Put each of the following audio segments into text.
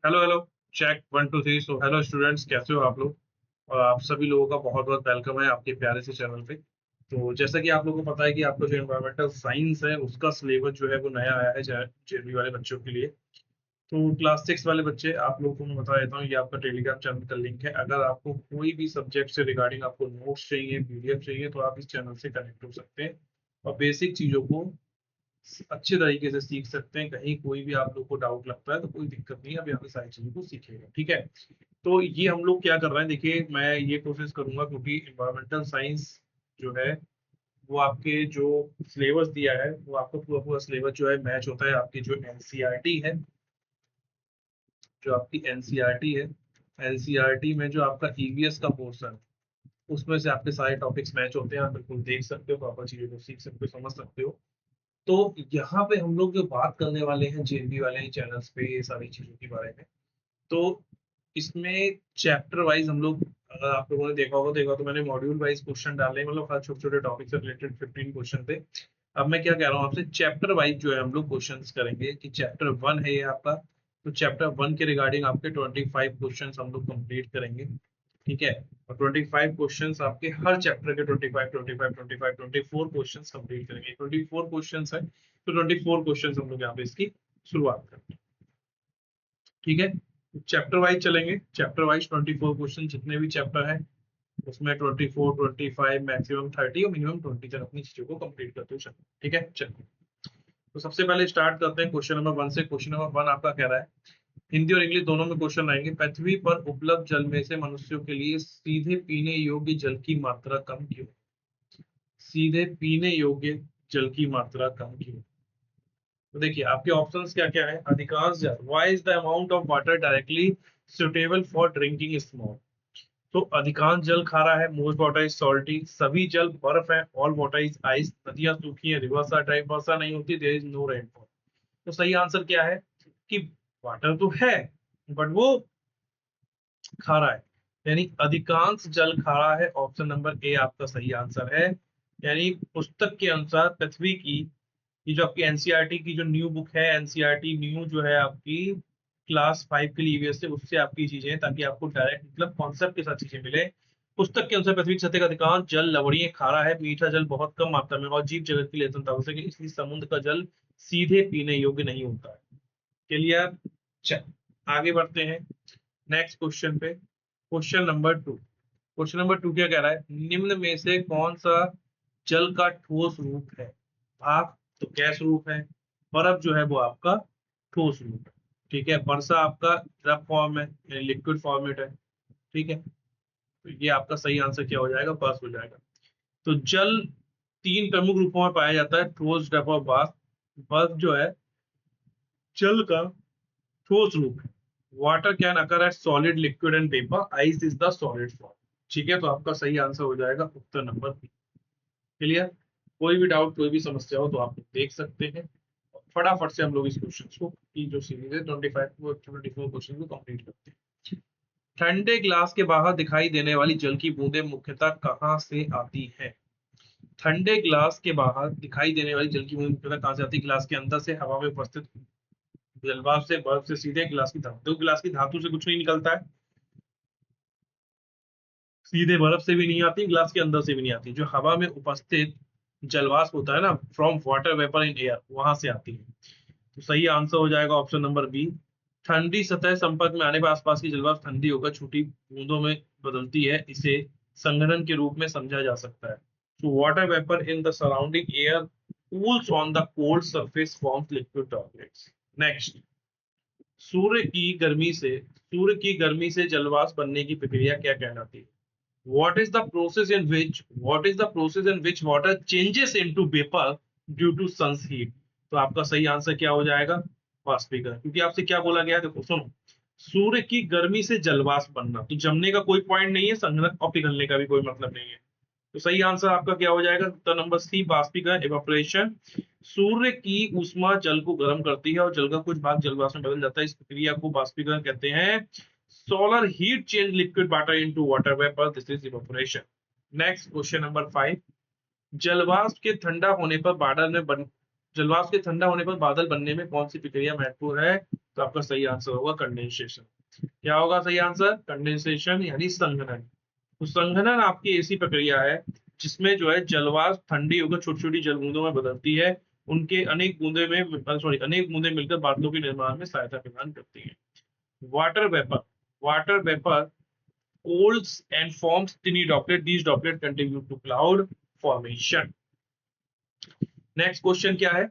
Hello hello. Check 1 2 3। So hello students, कैसे हो आप लोग? और आप सभी लोगों का बहुत बहुत वेलकम है आपके प्यारे से चैनल पे। तो जैसा कि आप लोगों को पता है कि आपका जो एनवायरमेंटल साइंस है उसका सिलेबस जो है वो नया आया है जेबी वाले बच्चों के लिए। तो क्लास 6 वाले बच्चे, आप लोगों को मैं बता देता हूँ, ये आपका टेलीग्राम चैनल का लिंक है। अगर आपको कोई भी सब्जेक्ट से रिगार्डिंग आपको नोट्स चाहिए, पीडीएफ चाहिए, तो आप इस चैनल से कनेक्ट हो सकते हैं और बेसिक चीजों को अच्छे तरीके से सीख सकते हैं। कहीं कोई भी आप लोग को डाउट लगता है तो कोई दिक्कत नहीं है, आप यहाँ पे सारी चीजों को सीखेगा, ठीक है। तो ये हम लोग क्या कर रहे हैं, देखिए मैं ये कोशिश करूंगा क्योंकि इन्वायरमेंटल साइंस जो है वो आपके जो सिलेबस दिया है वो आपको पूरा पूरा सिलेबस जो है मैच होता है आपकी जो एनसीईआरटी है। जो आपकी एनसीईआरटी है, एनसीईआरटी में जो आपका ईवीएस का पोर्शन, उसमें से आपके सारे टॉपिक्स मैच होते हैं। आप बिल्कुल देख सकते हो, प्रॉपर चीजों को सीख सकते हो, समझ सकते हो। तो यहाँ पे हम लोग जो बात करने वाले हैं जेएनबी वाले चैनल्स पे ये सारी चीजों के बारे में, तो इसमें चैप्टर वाइज हम लोग, अगर आप लोगों ने देखा तो मैंने मॉड्यूल वाइज क्वेश्चन डाले, मतलब हर छोटे छोटे टॉपिक से रिलेटेड 15 क्वेश्चन थे। अब मैं क्या कह रहा हूँ आपसे, चैप्टर वाइज जो है हम लोग क्वेश्चंस करेंगे कि चैप्टर 1 है ये आपका। तो चैप्टर 1 के रिगार्डिंग आपके 25 क्वेश्चन हम लोग कंप्लीट करेंगे, ठीक है। और 25 क्वेश्चंस आपके हर चैप्टर के 24 क्वेश्चंस कंप्लीट करेंगे। 24 क्वेश्चंस है तो 24 क्वेश्चंस हम लोग यहाँ पे इसकी शुरुआत करते हैं, ठीक है। चैप्टर वाइज चलेंगे, चैप्टर वाइज 24 क्वेश्चन, जितने भी चैप्टर है उसमें 24 25 मैक्सिमम 30 और मिनिमम 20 तक अपनी चीजों को कंप्लीट करते हुए चलेंगे, ठीक है। चलिए, तो सबसे पहले स्टार्ट करते हैं क्वेश्चन नंबर 1 से। क्वेश्चन नंबर 1 आपका कह रहा है, हिंदी और इंग्लिश दोनों में क्वेश्चन आएंगे। पृथ्वी पर उपलब्ध जल में से मनुष्यों के लिए सीधे पीने योग्य जल की मात्रा कम क्यों? सीधे पीने योग्य जल की मात्रा कम क्यों? तो देखिए आपके ऑप्शंस क्या क्या है। अधिकांश जल, why is the amount of water directly suitable for drinking small. तो अधिकांश जल खारा है, मोस्ट वाटर इज सॉल्टी, सभी जल बर्फ है, ऑल वाटर इज आइस, नदियां सूखी है, रिवर्स आर ड्राई, वर्षा नहीं होती, देयर इज नो रेनफॉल। तो सही आंसर क्या है कि वाटर तो है बट वो खारा है, यानी अधिकांश जल खारा है। ऑप्शन नंबर ए आपका सही आंसर है। यानी पुस्तक के अनुसार पृथ्वी की, ये जो आपकी एनसीईआरटी की जो न्यू बुक है, एनसीईआरटी न्यू जो है आपकी क्लास 5 के लिए ईवीएस से, उससे आपकी चीजें, ताकि आपको डायरेक्ट मतलब कॉन्सेप्ट के साथ चीजें मिले। पुस्तक के अनुसार पृथ्वी की सतह का अधिकांश जल लवणीय खारा है, मीठा जल बहुत कम मात्रा में और जीव जगत के लिए अत्यंत आवश्यक है, इसलिए समुद्र का जल सीधे पीने योग्य नहीं होता है। क्लियर? चल आगे बढ़ते हैं नेक्स्ट क्वेश्चन पे। क्वेश्चन नंबर 2, क्वेश्चन नंबर 2 क्या कह रहा है, निम्न में से कौन सा जल का ठोस रूप है? भाप तो गैस रूप है, बर्फ जो है वो आपका ठोस रूप है, ठीक है। वर्षा आपका द्रव फॉर्म है, लिक्विड फॉर्मेट है, ठीक है। तो ये आपका सही आंसर क्या हो जाएगा? बर्फ हो जाएगा। तो जल 3 प्रमुख रूपों में पाया जाता है, ठोस, द्रव और वाष्प। बर्फ जो है जल का ठोस रूप है। Water can occur at solid, liquid and vapour, ice is the solid form, ठीक है। तो आपका सही आंसर हो जाएगा उत्तर नंबर बी। क्लियर? कोई भी डाउट, कोई भी समस्या हो तो आप लोग देख सकते हैं। फटाफट से हम लोग इस क्वेश्चन को की जो सीरीज है 24 क्वेश्चन को कंप्लीट करते हैं। ठंडे ग्लास के बाहर दिखाई देने वाली जल की बूंदें मुख्यतः कहाँ से आती है? ठंडे ग्लास के बाहर दिखाई देने वाली जल की बूंदें मुख्यतः कहाँ से आती है? ग्लास के अंदर से, हवा में उपस्थित जलवाष्प से, बर्फ से, सीधे गिलास की धातु। तो गिलास की धातु से कुछ नहीं निकलता है, सीधे बर्फ से भी नहीं आती, गिलास के अंदर से भी नहीं आती। जो हवा में उपस्थित जलवाष्प होता है ना, from water vapour in air, वहां से आती है। तो सही आंसर हो जाएगा ऑप्शन नंबर बी। ठंडी सतह संपर्क में आने पर आसपास की जलवाष्प ठंडी होकर छोटी बूंदों में बदलती है, इसे संघनन के रूप में समझा जा सकता है। तो water vapour in the surrounding air cools on the cold surface forms liquid droplets. Next, सूर्य की गर्मी से जलवाष्प बनने की प्रक्रिया क्या कहलाती है? What is the process in which water changes into vapor due to sun's heat? तो आपका सही आंसर क्या हो जाएगा? वाष्पीकरण। क्योंकि आपसे क्या बोला गया है, देखो सुनो, सूर्य की गर्मी से जलवाष्प बनना, तो जमने का कोई पॉइंट नहीं है, संघनन और पिघलने का भी कोई मतलब नहीं है। तो सही आंसर आपका क्या हो जाएगा? उत्तर नंबर सी, वाष्पीकरण, इवापोरेशन। सूर्य की ऊष्मा जल को गर्म करती है और जल का कुछ भाग जलवाष्प में बदल जाता है, इस प्रक्रिया को वाष्पीकरण कहते हैं। Solar heat change liquid water into water vapour, this is evaporation. Next question number 5, जलवाष्प के ठंडा होने पर बादल में जलवाष्प के ठंडा होने पर बादल बनने में कौन सी प्रक्रिया महत्वपूर्ण है? तो आपका सही आंसर होगा कंडेंसेशन। क्या होगा सही आंसर? कंडेंसेशन यानी संघनन। तो संघनन आपकी ऐसी प्रक्रिया है जिसमें जो है जलवाष्प ठंडी होकर छोटी छोटी जल बूंदों में बदलती है। उनके अनेक बूंदे मिलकर बादलों के निर्माण में सहायता प्रदान करती है। Water vapour, water vapour cools and forms tiny droplet. These droplets contribute to cloud formation. Next question क्या है?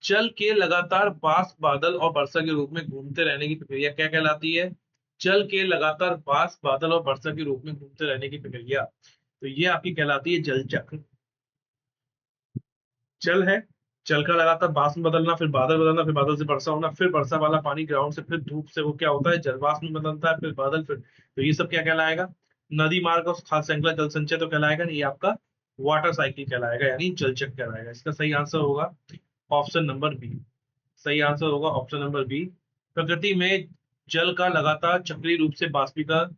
जल के लगातार वाष्प, बादल और वर्षा के रूप में घूमते रहने की प्रक्रिया क्या कहलाती है? जल के लगातार वाष्प, बादल और वर्षा के रूप में घूमते रहने की प्रक्रिया, तो ये आपकी कहलाती है जल चक्र। जल है, जल का लगातार वाष्प में बदलना, फिर बादल बदलना, फिर बादल से वर्षा होना, फिर वर्षा वाला पानी ग्राउंड से, फिर धूप से वो क्या होता है जलवाष्प में बदलता है, फिर बादल, फिर तो ये सब क्या कहलाएगा? नदी मार्ग और खाद्य श्रृंखला जल संचय तो कहलाएगा नहीं, ये आपका वाटर साइकिल कहलाएगा यानी जल चक्र कहलाएगा। इसका सही आंसर होगा ऑप्शन नंबर बी। सही आंसर होगा ऑप्शन नंबर बी। प्रकृति में जल का लगातार चक्रीय रूप से बाष्पीकरण,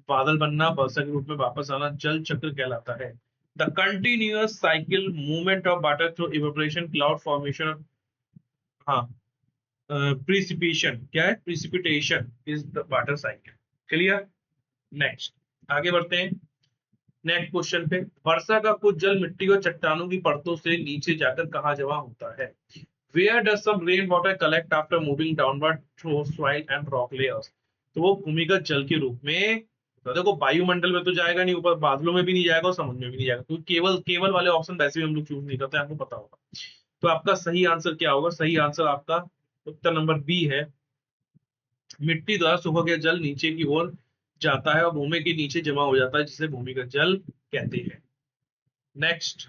बादल बनना, वर्षा के रूप में वापस आना जल चक्र कहलाता है। The continuous cycle movement of water through evaporation, cloud formation, हाँ, प्रिसिपिटेशन क्या है? Precipitation is the water cycle. Clear? Next आगे बढ़ते हैं नेक्स्ट क्वेश्चन पे। वर्षा का कुछ जल मिट्टी और चट्टानों की परतों से नीचे जाकर कहाँ जमा होता है? Where does some rainwater collect after moving downward through soil and rock layers? तो वो भूमिगत जल के रूप में, तो देखो वायुमंडल में तो जाएगा नहीं, ऊपर बादलों में भी नहीं जाएगा और समुद्र में भी नहीं जाएगा, क्योंकि केवल केवल वाले ऑप्शन वैसे भी हम लोग चूज नहीं करते, आपको पता होगा। तो आपका सही आंसर क्या होगा? सही आंसर आपका उत्तर नंबर बी है। मिट्टी द्वारा सूखा गया जल नीचे की ओर जाता है और भूमि के नीचे जमा हो जाता है, जिसे भूमिगत जल कहते हैं। नेक्स्ट,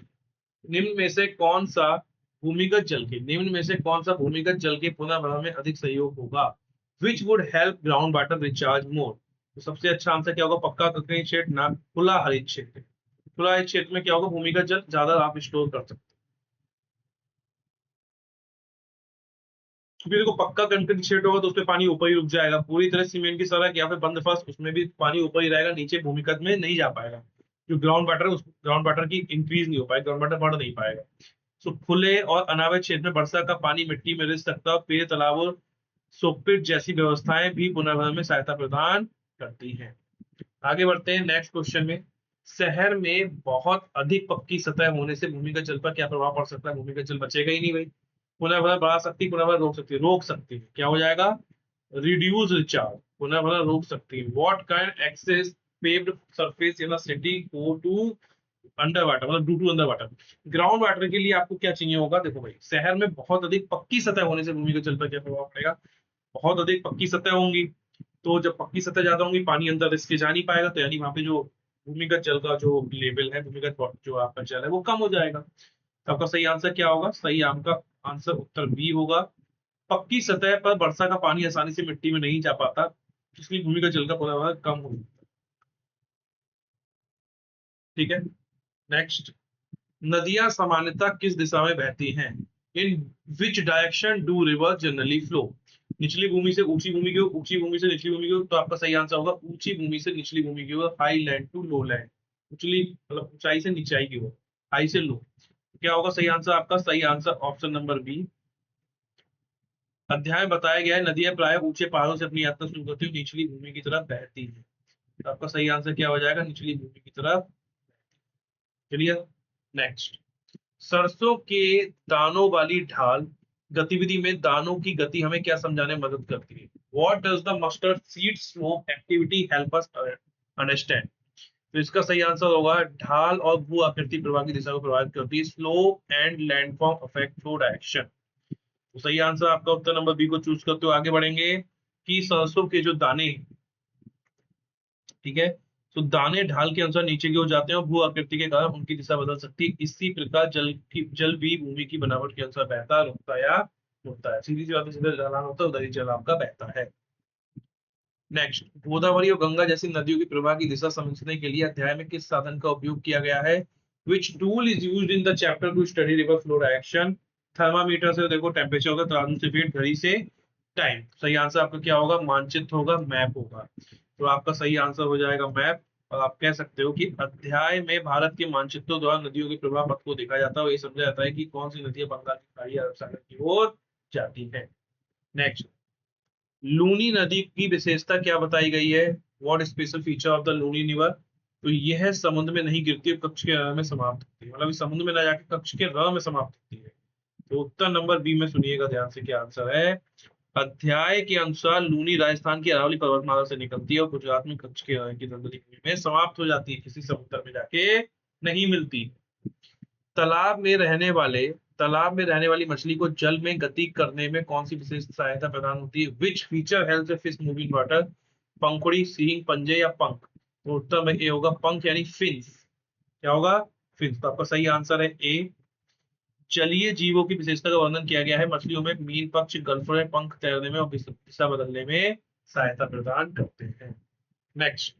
निम्न में से कौन सा भूमिगत जल के पुनर्भरण में अधिक सहयोग होगा? Which would help ground water recharge more? तो सबसे अच्छा आंसर क्या होगा? पक्का कंकरी क्षेत्र ना खुला हरित क्षेत्र। खुला हरित क्षेत्र में क्या होगा? भूमिगत जल ज्यादा आप स्टोर कर सकते हैं। क्योंकि देखो पक्का कंक्रीट क्षेत्र होगा तो उसमें पानी ऊपर ही रुक जाएगा, पूरी तरह सीमेंट की सड़क या फिर बंद फर्श, उसमें भी पानी ऊपर ही रहेगा, नीचे भूमिगत में नहीं जा पाएगा। जो ग्राउंड वाटर है उस ग्राउंड वाटर की इंक्रीज नहीं हो पाएगी, ग्राउंड वाटर बढ़ नहीं पाएगा। सो खुले और अनावृत क्षेत्र में वर्षा का पानी मिट्टी में रिस सकता है और पेड़, तालाबों, सोकपिट जैसी व्यवस्थाएं भी पुनर्भरण में सहायता प्रदान करती हैं। आगे बढ़ते हैं नेक्स्ट क्वेश्चन में। शहर में बहुत अधिक पक्की सतह होने से भूमिगत जल पर क्या प्रभाव पड़ सकता है? भूमिगत जल बचेगा ही नहीं भाई। पुनर्भरण बढ़ा सकती है, पुनर्भरण रोक सकती है। क्या हो जाएगा? रिड्यूस रिचार्ज, पुनर्भरण रोक सकती है। What kind excess paved surface in a city go to under water, मतलब due to under water. Ground water के लिए आपको क्या चाहिए होगा? देखो भाई, शहर में बहुत अधिक पक्की सतह होने से भूमिगत जल पर क्या प्रभाव पड़ेगा? बहुत अधिक पक्की सतह होंगी, तो जब पक्की सतह ज्यादा होंगी पानी अंदर रिस के जा नहीं पाएगा, तो यानी वहां पे जो भूमिगत जल का जो लेवल है, भूमिगत जो आपका जल है वो कम हो जाएगा। तो आपका सही आंसर क्या होगा? सही आपका आंसर उत्तर बी होगा। पक्की सतह पर वर्षा का पानी आसानी से मिट्टी में नहीं जा पाता, इसलिए भूमिगत जल का पुनर्भरण कम हो जाता है। ठीक है, नेक्स्ट। नदियां सामान्यतः किस दिशा में बहती हैं? In which direction do river generally flow? निचली भूमि से ऊंची भूमि की ओर, ऊंची भूमि से निचली भूमि की ओर, तो आपका सही आंसर होगा ऊंची भूमि से निचली भूमि की ओर, high land to low land. उचली मतलब ऊंचाई से नीचाई की ओर, हाई से लो। क्या होगा सही आंसर आपका? सही आंसर ऑप्शन नंबर बी। अध्याय में बताया गया है नदियां प्राय ऊंचे पहाड़ों से अपनी यात्रा शुरू करती हुई निचली भूमि की तरफ बहती है। तो आपका सही आंसर क्या हो जाएगा? निचली भूमि की तरफ। क्लियर? नेक्स्ट, सरसों के दानों वाली ढाल गतिविधि में दानों की गति हमें क्या समझाने में मदद करती है? What does the mustard seed slope activity help us understand? तो इसका सही आंसर होगा ढाल और भू आकृति प्रवाह की दिशा को प्रभावित करती है। Slope and landform affect flow direction. तो सही आंसर आपका उत्तर नंबर बी को चूज करते हुए आगे बढ़ेंगे कि सरसों के जो दाने, ठीक है, तो दाने ढाल के अनुसार नीचे की ओर जाते हैं और भू आकृति के कारण उनकी दिशा बदल सकती है। इसी प्रकार जल भी भूमि की बनावट के अनुसार बहता, रुकता या मुड़ता है। सीधी सी बात है, जिधर ढलान होता है उधर ही जल आपका बहता है। नेक्स्ट, गोदावरी और गंगा जैसी नदियों की प्रवाह की दिशा समझने के लिए अध्याय में किस साधन का उपयोग किया गया है? Which tool is used in the chapter two study river flow direction? Thermometer से देखो टेम्परेचर होगा, तराजू से वेट, घड़ी से टाइम। सही आंसर आपका क्या होगा? मानचित्र होगा, मैप होगा। तो आपका सही आंसर हो जाएगा मैप। और आप कह सकते हो कि अध्याय में भारत के मानचित्रों द्वारा नदियों के प्रवाह पथ को देखा जाता है और ये समझा जाता है कि कौन सी नदियां बंगाल की खाड़ी या अरब सागर की ओर जाती है। नेक्स्ट, लूनी नदी की विशेषता क्या बताई गई है? What special feature of the Luni river? तो यह समुद्र में नहीं गिरती, कक्ष के र में समाप्त होती है, मतलब इस समुद्र में ना जाके कक्ष के र में समाप्त होती है। तो उत्तर नंबर बी में सुनिएगा ध्यान से, क्या आंसर है? अध्याय के अनुसार लूनी राजस्थान की अरावली पर्वतमाला से निकलती है और गुजरात में कच्छ के की दलदली भूमि में समाप्त हो जाती है, किसी समुद्र में जाके नहीं मिलती। तालाब में रहने वाले तालाब में रहने वाली मछली को जल में गति करने में कौन सी विशेष सहायता प्रदान होती है? Which feature helps fish moving water? पंखुड़ी, सींग, पंजे या पंख? तो उत्तर में ए होगा, पंख यानी फिन्स। क्या होगा? फिन्स। तो आपका सही आंसर है ए। जलीय जीवों की विशेषता का वर्णन किया गया है। मछलियों में मीन पक्ष, गलफड़े पंख तैरने में और दिशा बदलने में सहायता प्रदान करते हैं। नेक्स्ट,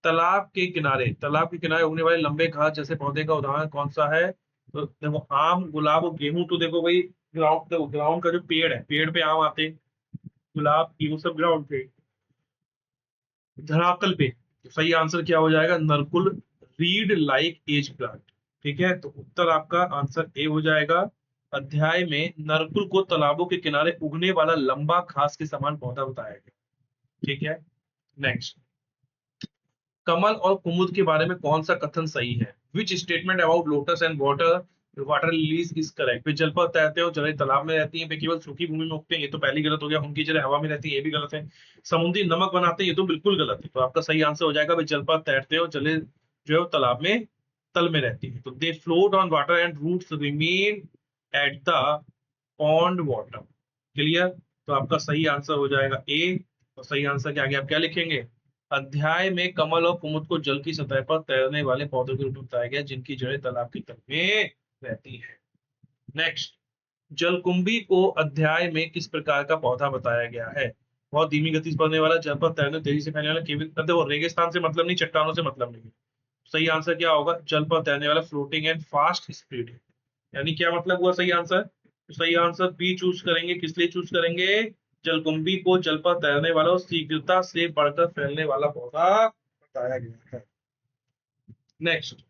तालाब के किनारे उगने वाले लंबे घास जैसे पौधे का उदाहरण कौन सा है? तो देखो, आम, गुलाब और गेहूं तो देखो भाई ग्राउंड का जो पेड़ है, पेड़ पे आम आते हैं, गुलाब गेहूं सब ग्राउंड पे, धरातल पे। तो सही आंसर क्या हो जाएगा? नरकुल, रीड लाइक एज प्लांट। ठीक है, तो उत्तर आपका आंसर ए हो जाएगा। अध्याय में नरकुल को तालाबों के किनारे उगने वाला लंबा घास के समान पौधा बताया गया। ठीक है। नेक्स्ट, कमल और कुमुद के बारे में कौन सा कथन सही है? Which statement about lotus and water water lilies is correct? वे जल पर तैरते हो, जड़ें तालाब में रहती हैं, वे केवल सूखी भूमि में उगते हैं, ये तो पहली गलत हो गया। उनकी जड़ें हवा में रहती है, ये भी गलत है। समुद्री नमक बनाते हैं, ये तो बिल्कुल गलत है। तो आपका सही आंसर हो जाएगा, वे जल पर तैरते हो, जले जो है वो तालाब में तल में रहती है। तो they float on water and roots remain at the pond water. Clear? तो आपका सही आंसर हो जाएगा ए। और सही आंसर के आगे आप क्या लिखेंगे? अध्याय में कमल और कुमुद को जल की सतह पर तैरने वाले पौधों के रूप में बताया गया, जिनकी जड़ें तालाब की तल में रहती है। नेक्स्ट, जलकुंभी को अध्याय में किस प्रकार का पौधा बताया गया है? बहुत धीमी गति से बढ़ने वाला, जल पर तैरने तेजी से फैलने वाला, केवल देखो रेगिस्तान से मतलब नहीं, चट्टानों से मतलब नहीं है। सही आंसर क्या होगा? जल पर तैरने वाला, फ्लोटिंग एंड फास्ट स्पीड। यानी क्या मतलब हुआ सही आंसर? तो सही आंसर बी चूज करेंगे। किस लिए चूज करेंगे? जलकुंभी को जल पर तैरने वाला और शीघ्रता से बढ़कर फैलने वाला पौधा बताया गया है। नेक्स्ट,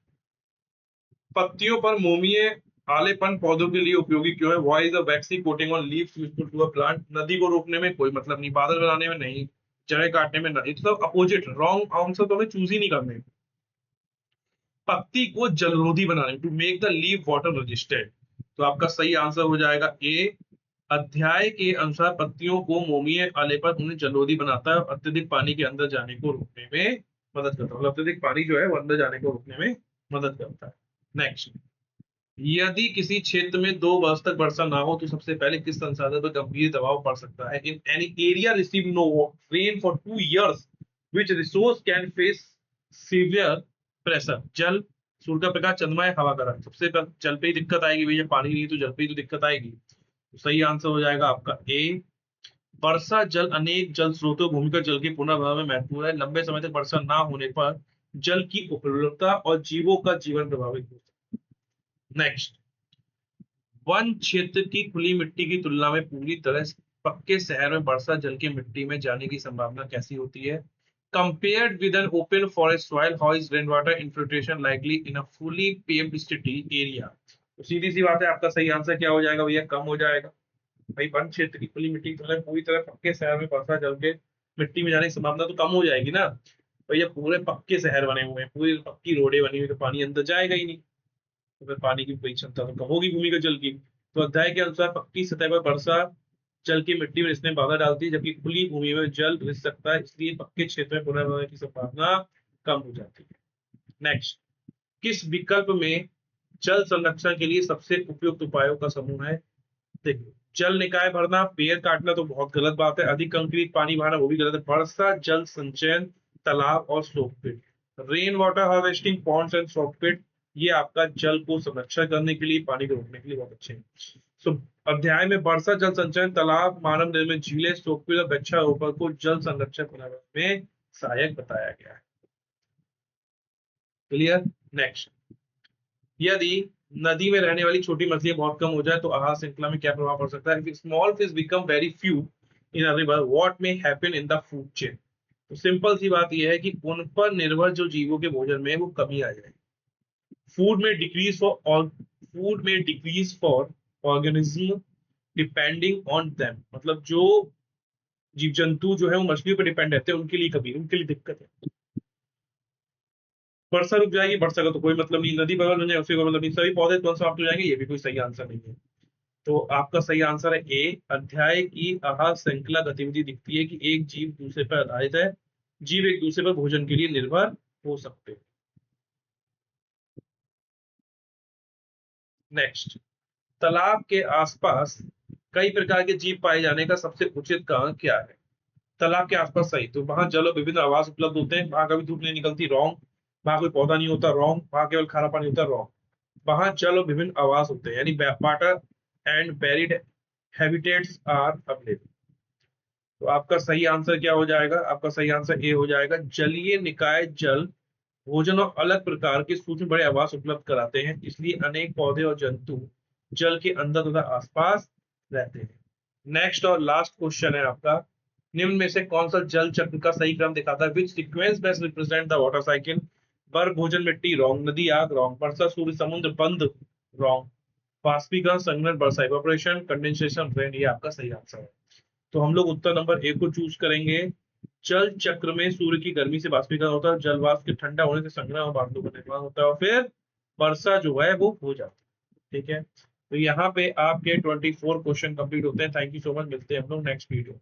पत्तियों पर मोमिये आलेपन पौधों के लिए उपयोगी क्यों है? Why is the waxy coating on leaves useful to a plant? नदी को रोकने में कोई मतलब नहीं, बादल बनाने में नहीं, जड़ें काटने में नहीं, तो अपोजिट, रॉन्ग आंसर तो हमें चूज ही नहीं करने। पत्ती को जलरोधी बनाने, to make the leave water resistant. तो आपका सही आंसर हो जाएगा ए। अध्याय के अनुसार पत्तियों को मोमीय आलेपन उन्हें जलरोधी बनाता है और अत्यधिक पानी के अंदर जाने को रोकने में मदद करता है, मतलब अत्यधिक पानी जो है वो अंदर जाने को रोकने में मदद करता है। नेक्स्ट, यदि किसी क्षेत्र में 2 वर्ष तक वर्षा ना हो तो सबसे पहले किस संसाधन पर गंभीर दबाव पड़ सकता है? In any area receive no rain for 2 years, which resource can face severe pressure? जल, सूर्य का प्रकाश, चंद्रमा या हवा का रंग? सबसे पहले जल पे ही दिक्कत आएगी भैया, पानी नहीं तो जल पे ही तो दिक्कत आएगी। तो सही आंसर हो जाएगा आपका ए। वर्षा जल अनेक जल स्रोतों, भूमिगत जल के पुनर्भरण में महत्वपूर्ण है। लंबे समय तक वर्षा ना होने पर जल की उपलब्धता और जीवों का जीवन प्रभावित हो सकता है। नेक्स्ट, वन क्षेत्र की खुली मिट्टी की तुलना में पूरी तरह से पक्के शहर में वर्षा जल की मिट्टी में जाने की संभावना कैसी होती है? Compared with an open forest soil, how is rainwater infiltration likely in a fully paved city area? तो सीधी सी बात है, आपका सही आंसर क्या हो जाएगा भैया? कम हो जाएगा। भाई वन क्षेत्र की खुली मिट्टी की तुलना में पूरी तरह पक्के शहर में वर्षा जल के मिट्टी में जाने की संभावना तो कम हो जाएगी ना। भैया पूरे पक्के शहर बने हुए हैं, पूरी पक्की रोडें बनी हुई, तो पानी अंदर जाएगा ही नहीं, तो फिर पानी की कोई क्षमता तो कम होगी भूमि का जल की। तो अध्याय के अनुसार पक्की सतह पर वर्षा जल की मिट्टी में रिसने में बाधा डालती है, जबकि खुली भूमि में जल रिस सकता है, इसलिए पक्के क्षेत्र में पुनर्भरण की संभावना कम हो जाती है। नेक्स्ट, किस विकल्प में जल संरक्षण के लिए सबसे उपयुक्त उपायों का समूह है? देखिए, जल निकाय भरना, पेड़ काटना तो बहुत गलत बात है, अधिक कंक्रीट पानी बहाना वो भी गलत है, वर्षा जल संचयन, तालाब और slope pit, rain water harvesting, ponds and soft pit, ये आपका जल को संरक्षण करने के लिए, पानी को रोकने के लिए बहुत अच्छे हैं। सो अध्याय में वर्षा जल संचयन, तालाब, मानव निर्मित झीलें, सॉफ्ट पिट और वृक्षारोपण को जल संरक्षण पर्यावरण में सहायक बताया गया है। क्लियर? नेक्स्ट, यदि नदी में रहने वाली छोटी मछलियां बहुत कम हो जाए तो आहार श्रृंखला में क्या प्रभाव पड़ सकता है? Small fish become very few in a river, what may happen in the food chain? तो सिंपल सी बात यह है कि उन पर निर्भर जो जीवों के भोजन में है वो कमी आ जाएगी। फूड में डिक्रीज फॉर फूड में decrease for organism depending on them, मतलब जो जीव जंतु जो है वो मछलियों पर डिपेंड रहते हैं, उनके लिए कभी, उनके लिए दिक्कत है। वर्षा रुक जाएगी, वर्षा का तो कोई मतलब नहीं, नदी बगल में जाए उससे कोई मतलब नहीं, सभी पौधे तुरंत समाप्त हो जाएंगे, ये भी कोई सही आंसर नहीं है। तो आपका सही आंसर है ए। अध्याय की आहार श्रृंखला गतिविधि दिखती है कि एक जीव दूसरे पर आधारित है, जीव एक दूसरे पर भोजन के लिए निर्भर हो सकते हैं। नेक्स्ट, तालाब के आसपास कई प्रकार के जीव पाए जाने का सबसे उचित कारण क्या है? तालाब के आसपास सही, तो वहां जल और विभिन्न आवास उपलब्ध होते हैं, वहां कभी धूप नहीं निकलती, रॉन्ग। वहां कोई पौधा नहीं होता, रॉन्ग। वहां केवल खारा पानी होता है, रॉन्ग। वहां जल और विभिन्न आवास होते हैं, यानी water and buried habitats are available. तो आपका सही आंसर क्या हो जाएगा? आपका सही आंसर ए हो जाएगा। जलीय निकाय जल भोजन और अलग प्रकार के सूक्ष्म बड़े आवास उपलब्ध कराते हैं, इसलिए अनेक पौधे और जंतु जल के अंदर तथा आसपास रहते हैं। नेक्स्ट और लास्ट क्वेश्चन है आपका, निम्न में से कौन सा जल चक्र का सही क्रम दिखाता है? विच sequence best represent the water cycle? बर्फ भोजन मिट्टी, रॉन्ग। नदी आग, रॉन्ग। वर्षा सूर्य समुद्र बंद, रॉन्ग। वाष्पीकरण संघनन वर्षा इवापोरेशन, कंडेंसेशन रेन, ये आपका सही आंसर है। तो हम लोग उत्तर नंबर ए को चूज करेंगे। जल चक्र में सूर्य की गर्मी से वाष्पीकरण होता है, जल वाष्प के ठंडा होने से संग्रह और बादलों का निर्माण होता है, और फिर वर्षा जो है वो हो जाती है। ठीक है, तो यहाँ पे आपके 24 क्वेश्चन कंप्लीट होते हैं। थैंक यू सो मच, मिलते हैं हम लोग नेक्स्ट वीडियो।